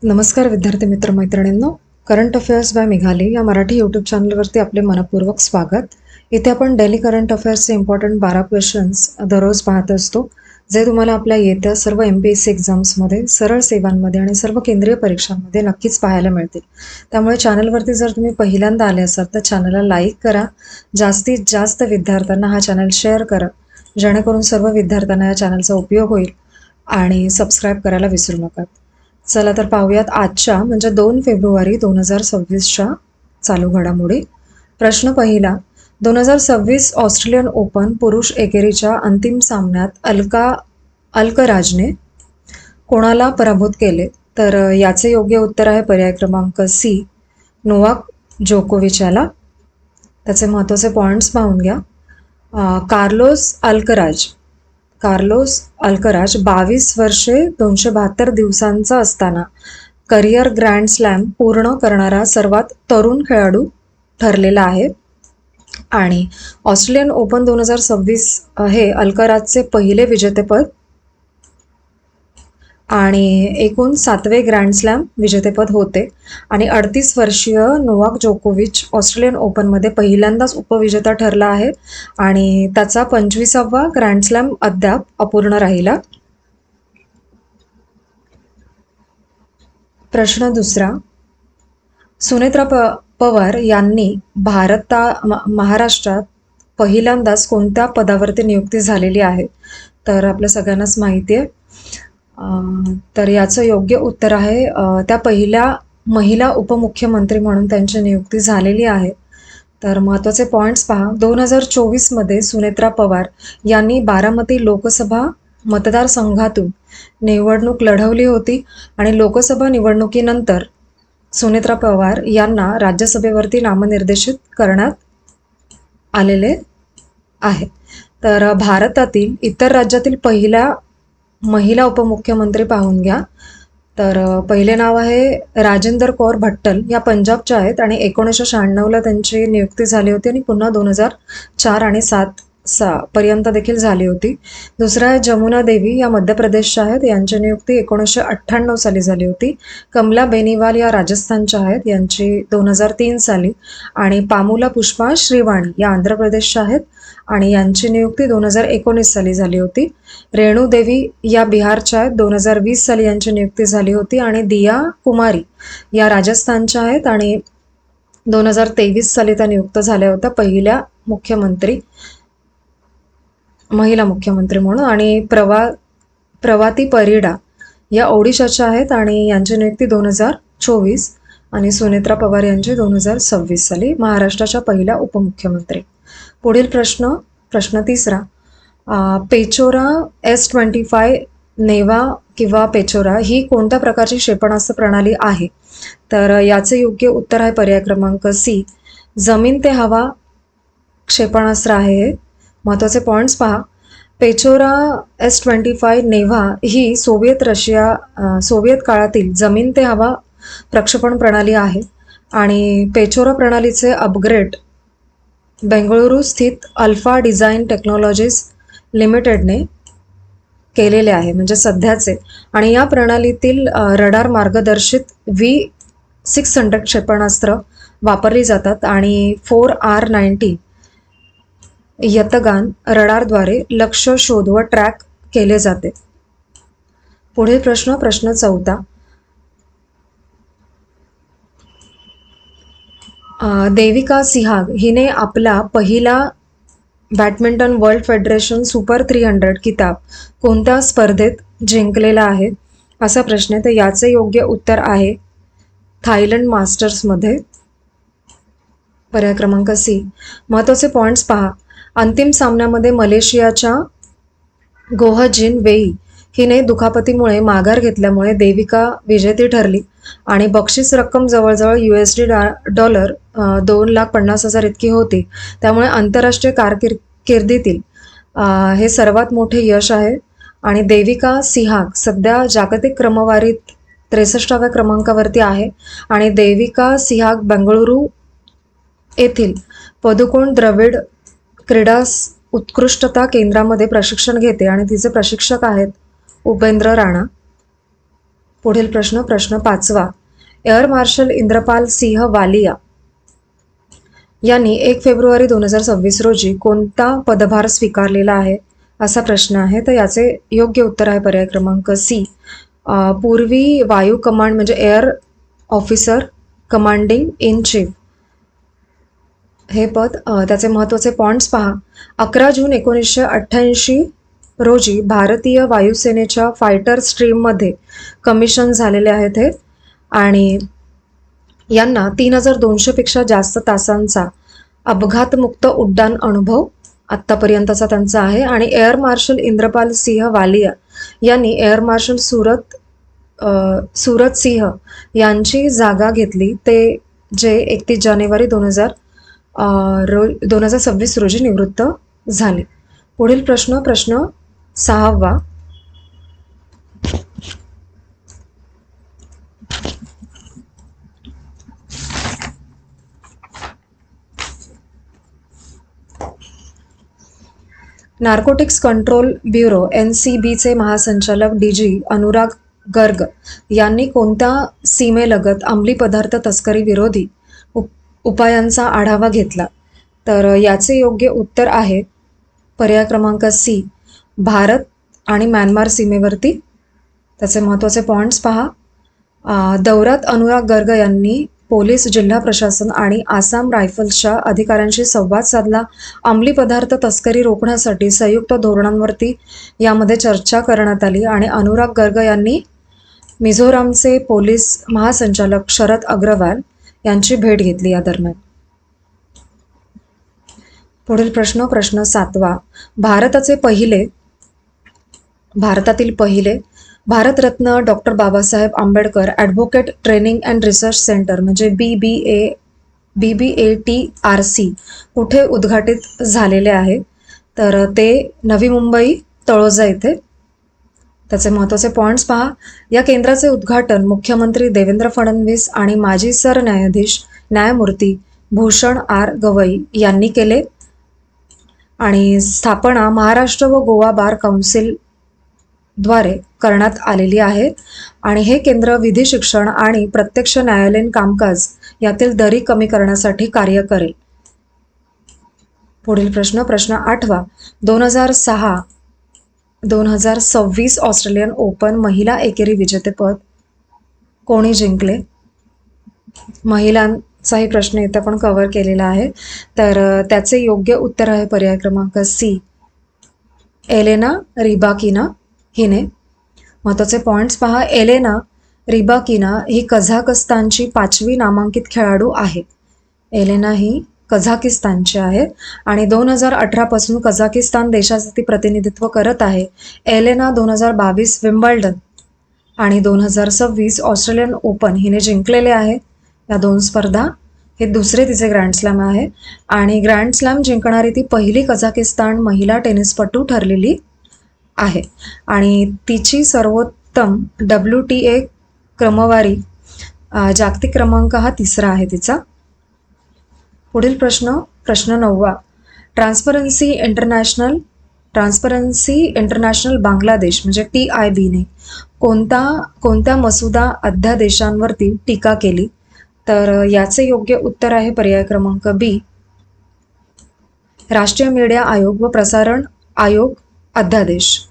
नमस्कार विद्यार्थी मित्र मैत्रिणींनो, करंट अफेअर्स बाय मेघाली या मराठी यूट्यूब चॅनलवरती आपले मनपूर्वक स्वागत. इथे आपण डेली करंट अफेअर्सचे इम्पॉर्टंट 12 क्वेश्चन्स दररोज पाहत असतो, जे तुम्हाला आपल्या येत्या सर्व MPSC एक्झाम्समध्ये, सरळ सेवांमध्ये आणि सर्व केंद्रीय परीक्षांमध्ये नक्कीच पाहायला मिळतील. त्यामुळे चॅनलवरती जर तुम्ही पहिल्यांदा आले असाल तर चॅनलला लाईक करा, जास्तीत जास्त विद्यार्थ्यांना हा चॅनल शेअर करा, जेणेकरून सर्व विद्यार्थ्यांना या चॅनलचा उपयोग होईल आणि सबस्क्राईब करायला विसरू नका. चला तर पाहूयात आजच्या म्हणजे 2 फेब्रुवारी 2026च्या चालू घडामोडी. प्रश्न पहिला, 2026 ऑस्ट्रेलियन ओपन पुरुष एकेरीच्या अंतिम सामन्यात अल्कराजने कोणाला पराभूत केले? तर याचे योग्य उत्तर आहे पर्याय क्रमांक सी, नोवाक जोकोविच याला. त्याचे महत्त्वाचे पॉईंट्स पाहून घ्या. कार्लोस अल्कराज 22 वर्षे 272 दिवसांचा असताना करिअर ग्रँड स्लॅम पूर्ण करणारा सर्वात तरुण खेळाडू ठरलेला आहे आणि ऑस्ट्रेलियन ओपन 2026 हे अल्कराजचे पहिले विजेतेपद आणि एकूण 7वे ग्रँड स्लॅम विजेतेपद होते आणि 38 वर्षीय नोवाक जोकोविच ऑस्ट्रेलियन ओपनमध्ये पहिल्यांदाच उपविजेता ठरला आहे आणि त्याचा 25वा ग्रँड स्लॅम अद्याप अपूर्ण राहिला. प्रश्न दुसरा, सुनेत्रा पवार यांनी महाराष्ट्रात पहिल्यांदाच कोणत्या पदावरती नियुक्ती झालेली आहे? तर आपल्या सगळ्यांनाच माहिती आहे. तर याचं योग्य उत्तर आहे त्या पहिल्या महिला उपमुख्यमंत्री म्हणून त्यांची नियुक्ती झालेली आहे. तर महत्त्वाचे पॉईंट्स पहा. 2024 मध्ये सुनेत्रा पवार यांनी बारामती लोकसभा मतदारसंघातून निवडणूक लढवली होती आणि लोकसभा निवडणुकीनंतर सुनेत्रा पवार यांना राज्यसभेवरती नामनिर्देशित करण्यात आलेले आहे. तर भारतातील इतर राज्यातील पहिल्या महिला उपमुख्यमंत्री पाहून घ्या. तर पहिले नाव आहे राजेंद्र कौर भट्टल, या पंजाबच्या आहेत आणि 1996ला त्यांची नियुक्ती झाली होती आणि पुन्हा 2004 आणि 2007 पर्यंत देखील झाली होती. दुसरा आहे जमुना देवी, या मध्य प्रदेशच्या आहेत, यांची नियुक्ती 1998 साली झाली होती. कमला बेनीवाल या राजस्थानच्या आहेत, यांची 2003 साली. आणि पामुला पुष्पा श्रीवाणी या आंध्र प्रदेशच्या आहेत आणि यांची नियुक्ती 2019 साली झाली होती. रेणू देवी या बिहारच्या आहेत, 2020 साली यांची नियुक्ती झाली होती. आणि दिया कुमारी या राजस्थानच्या आहेत आणि 2023 साली त्या नियुक्त झाल्या होत्या पहिल्या महिला मुख्यमंत्री म्हणून. आणि प्रवाती परिडा या ओडिशाच्या आहेत आणि यांची नियुक्ती 2024 आणि सुनेत्रा पवार यांची 2026 साली महाराष्ट्राच्या पहिल्या उपमुख्यमंत्री. पुढील प्रश्न तिसरा, पेचोरा S-25 नेवा किंवा पेचोरा ही कोणत्या प्रकारची क्षेपणास्त्र प्रणाली आहे? तर याचे योग्य उत्तर आहे पर्याय क्रमांक सी, जमीन ते हवा क्षेपणास्त्र आहे. महत्त्वाचे पॉईंट्स पहा. पेचोरा S-25 नेव्हा ही सोव्हिएत काळातील जमीन ते हवा प्रक्षेपण प्रणाली आहे आणि पेचोरा प्रणालीचे अपग्रेड बेंगळुरू स्थित अल्फा डिझाईन टेक्नॉलॉजीज लिमिटेडने केलेले आहे, म्हणजे सध्याचे. आणि या प्रणालीतील रडार मार्गदर्शित V600 क्षेपणास्त्र वापरली जातात आणि 4R-19 यतगान रडारद्वारे लक्ष्य शोध व ट्रॅक केले जाते. पुढील प्रश्न चौथा, देविका सिहाग हिने आपला पहिला बॅडमिंटन वर्ल्ड फेडरेशन सुपर 300 किताब कोणत्या स्पर्धेत जिंकलेला आहे असा प्रश्न आहे. तर याचे योग्य उत्तर आहे थायलंड मास्टर्समध्ये, पर्याय क्रमांक सी. महत्त्वाचे पॉईंट्स पहा. अंतिम सामन्यामध्ये मलेशियाच्या गोहजिन वेई हिने दुखापतीमुळे माघार घेतल्यामुळे देविका विजेती ठरली आणि बक्षीस रक्कम जवळजवळ $2,50,000 इतकी होती. त्यामुळे आंतरराष्ट्रीय कारकिर्दीतील हे सर्वात मोठे यश आहे आणि देविका सिहाग सध्या जागतिक क्रमवारीत 63व्या क्रमांकावरती आहे आणि देविका सिहाग बेंगळुरू येथील पदुकोण द्रविड क्रीडा उत्कृष्टता केंद्रामध्ये प्रशिक्षण घेते आणि तिचे प्रशिक्षक आहेत उपेंद्र राणा. पुढील प्रश्न 5वा. एअर मार्शल इंद्रपाल सिंह वालिया यांनी 1 फेब्रुवारी 2026 रोजी कोणता पदभार स्वीकारलेला आहे, असा प्रश्न आहे. तर याचे योग्य उत्तर आहे पर्याय क्रमांक सी, पूर्वी वायू कमांड म्हणजे air officer commanding in chief हे पद. त्याचे महत्त्वाचे पॉईंट्स पहा. 11 जून 1988 रोजी भारतीय वायुसेनेच्या फायटर स्ट्रीममध्ये कमिशन झालेले आहेत हे, आणि यांना 3200 पेक्षा जास्त तासांचा अपघातमुक्त उड्डाण अनुभव आत्तापर्यंतचा त्यांचा आहे. आणि एअर मार्शल इंद्रपाल सिंह वालिया यांनी एअर मार्शल सूरत सिंह यांची जागा घेतली, ते जे 31 जानेवारी 2026 रोजी निवृत्त झाले. पुढील प्रश्न 6वा. नार्कोटिक्स कंट्रोल ब्युरो NCBचे महासंचालक DG अनुराग गर्ग यांनी कोणत्या सीमेलगत अंमली पदार्थ तस्करी विरोधी उपायांचा आढावा घेतला? तर याचे योग्य उत्तर आहे पर्याय क्रमांक सी, भारत आणि म्यानमार सीमेवरती. त्याचे महत्त्वाचे पॉईंट्स पहा. दौऱ्यात अनुराग गर्ग यांनी पोलीस, जिल्हा प्रशासन आणि आसाम रायफल्सच्या अधिकाऱ्यांशी संवाद साधला. अंमली पदार्थ तस्करी रोखण्यासाठी संयुक्त धोरणांवरती यामध्ये चर्चा करण्यात आली. आणि अनुराग गर्ग यांनी मिझोरामचे पोलीस महासंचालक शरद अग्रवाल यांची भेट घेतली या दरम्यान. पुढील प्रश्न 7वा. भारतातील पहिले Bharat Ratna doctor Babasaheb Ambedkar advocate training and research centre म्हणजे BBATRC कुठे उद्घाटित झालेले आहे? तर ते नवी मुंबई तळोजा येथे. त्याचे महत्त्वाचे पॉईंट्स पहा. या केंद्राचे उद्घाटन मुख्यमंत्री देवेंद्र फडणवीस आणि माजी सरन्यायाधीश न्यायमूर्ती भूषण R गवई यांनी केले. आणि स्थापना महाराष्ट्र व गोवा बार काउन्सिल द्वारे करण्यात आलेली आहे. आणि हे केंद्र विधी शिक्षण आणि प्रत्यक्ष न्यायालयीन कामकाज यातील दरी कमी करण्यासाठी कार्य करेल. पुढील प्रश्न 8वा. 2026 ऑस्ट्रेलियन ओपन महिला एकेरी विजेतेपद कोणी जिंकले? महिलांचाही प्रश्न इथे पण कव्हर केलेला आहे. तर त्याचे योग्य उत्तर आहे पर्याय क्रमांक सी, एलेना रिबाकिना हिने. महत्त्वाचे पॉईंट्स पहा. एलेना रिबाकिना ही कझाकस्तानची 5वी नामांकित खेळाडू आहे. एलेना ही कझाकिस्तानची आहे आणि 2018 पासून कझाकिस्तान देशाचे ती प्रतिनिधित्व करत आहे. एलेना 2022 विम्बल्डन आणि 2026 ऑस्ट्रेलियन ओपन हिने जिंकलेले आहे. या 2 स्पर्धा हे दुसरे तिचे ग्रँडस्लॅम आहे आणि ग्रँडस्लॅम जिंकणारी ती पहिली कझाकिस्तान महिला टेनिसपटू ठरलेली आहे. आणि तिची सर्वोत्तम WTA क्रमवारी जागतिक क्रमांक हा 3रा आहे तिचा. पुढील प्रश्न 9वा. ट्रान्सपरन्सी इंटरनॅशनल बांगलादेश म्हणजे TIBने कोणत्या मसुदा अध्यादेशांवरती टीका केली? तर याचे योग्य उत्तर आहे पर्याय क्रमांक बी, राष्ट्रीय मीडिया आयोग व प्रसारण आयोग अध्यादेश.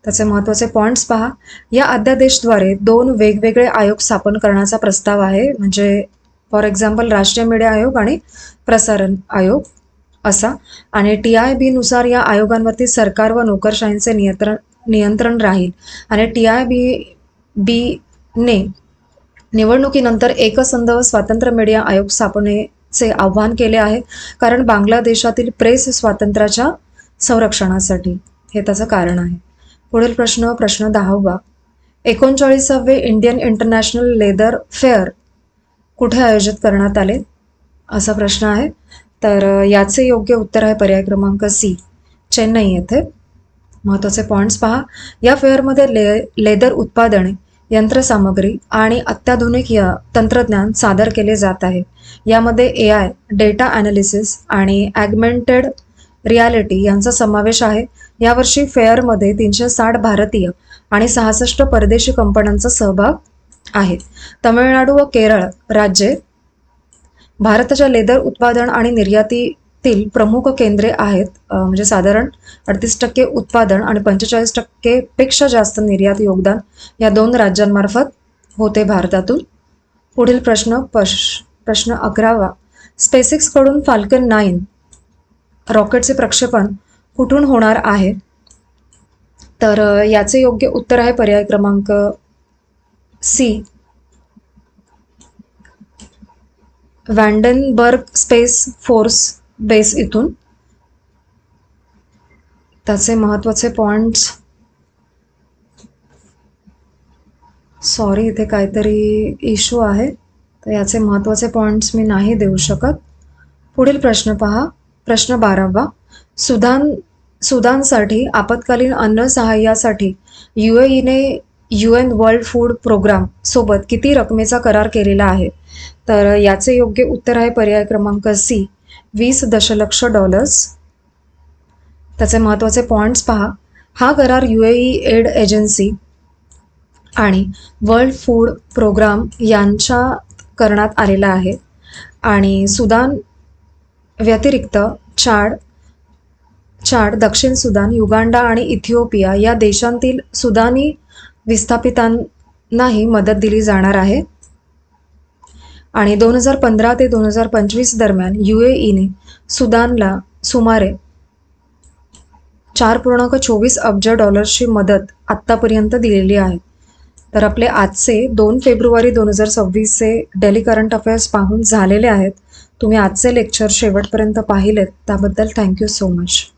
त्याचे महत्त्वाचे पॉईंट्स पहा. या अध्यादेशद्वारे 2 वेगवेगळे आयोग स्थापन करण्याचा प्रस्ताव आहे, म्हणजे फॉर एक्झाम्पल राष्ट्रीय मीडिया आयोग आणि प्रसारण आयोग असा. आणि TIBनुसार या आयोगांवरती सरकार व नोकरशाहींचे नियंत्रण राहील. आणि TIBने निवडणुकीनंतर एकसंध व स्वतंत्र मीडिया आयोग स्थापनेचे आवाहन केले आहे, कारण बांगलादेशातील प्रेस स्वातंत्र्याच्या संरक्षणासाठी हे त्याचं कारण आहे. पुढील प्रश्न 10वा. 39वे इंडियन इंटरनॅशनल लेदर फेअर कुठे आयोजित करण्यात आले? असा प्रश्न आहे. तर याचे योग्य उत्तर आहे पर्याय क्रमांक सी, चेन्नई येथे. महत्त्वाचे पॉईंट्स पहा. या फेअरमध्ये लेदर उत्पादने, यंत्रसामग्री आणि अत्याधुनिक तंत्रज्ञान सादर केले जात आहे. यामध्ये AI, डेटा ॲनालिसिस आणि ॲग्मेंटेड रियालिटी यांचा समावेश आहे. यावर्षी फेअरमध्ये 360 भारतीय आणि 66 परदेशी कंपन्यांचा सहभाग आहे. तामिळनाडू व केरळ राज्ये भारताच्या लेदर उत्पादन आणि निर्यातीतील प्रमुख केंद्रे आहेत. म्हणजे साधारण 38% उत्पादन आणि 45% पेक्षा जास्त निर्यात योगदान या 2 राज्यांमार्फत होते भारतातून. पुढील प्रश्न 11वा. स्पेसएक्स कडून फाल्कन 9 रॉकेटचे प्रक्षेपण कुठून होणार आहे? तर याचे योग्य उत्तर आहे पर्याय क्रमांक सी, वॅन्डनबर्ग स्पेस फोर्स बेस इथून. त्याचे महत्त्वाचे पॉइंट्स, सॉरी इथे काहीतरी इश्यू आहे, तर याचे महत्त्वाचे पॉइंट्स मी नाही देऊ शकत. पुढील प्रश्न पहा. प्रश्न 12वा. सुदानसाठी आपत्कालीन अन्न सहाय्यासाठी UAEने UN वर्ल्ड फूड प्रोग्राम सोबत किती रकमेचा करार केलेला आहे? तर याचे योग्य उत्तर आहे पर्याय क्रमांक सी, $20 दशलक्ष. त्याचे महत्त्वाचे पॉइंट्स पहा. हा करार UAE एड एजन्सी आणि वर्ल्ड फूड प्रोग्राम यांच्या करण्यात आलेला आहे आणि सुदान व्यतिरिक्त चाड, दक्षिण सुदान, युगांडा आणि इथिओपिया या देशांतील सुदानी विस्थापितांनाही मदत दिली जाणार आहे. आणि 2015 ते 2025 दरम्यान UAEने सुदानला सुमारे $4.24 अब्ज मदत आत्तापर्यंत दिलेली आहे. तर आपले आजचे 2 फेब्रुवारी 2026चे डेली करंट अफेअर्स पाहून झालेले आहेत. तुम्ही आजचे लेक्चर शेवटपर्यंत पाहिलेत त्याबद्दल थँक्यू सो मच.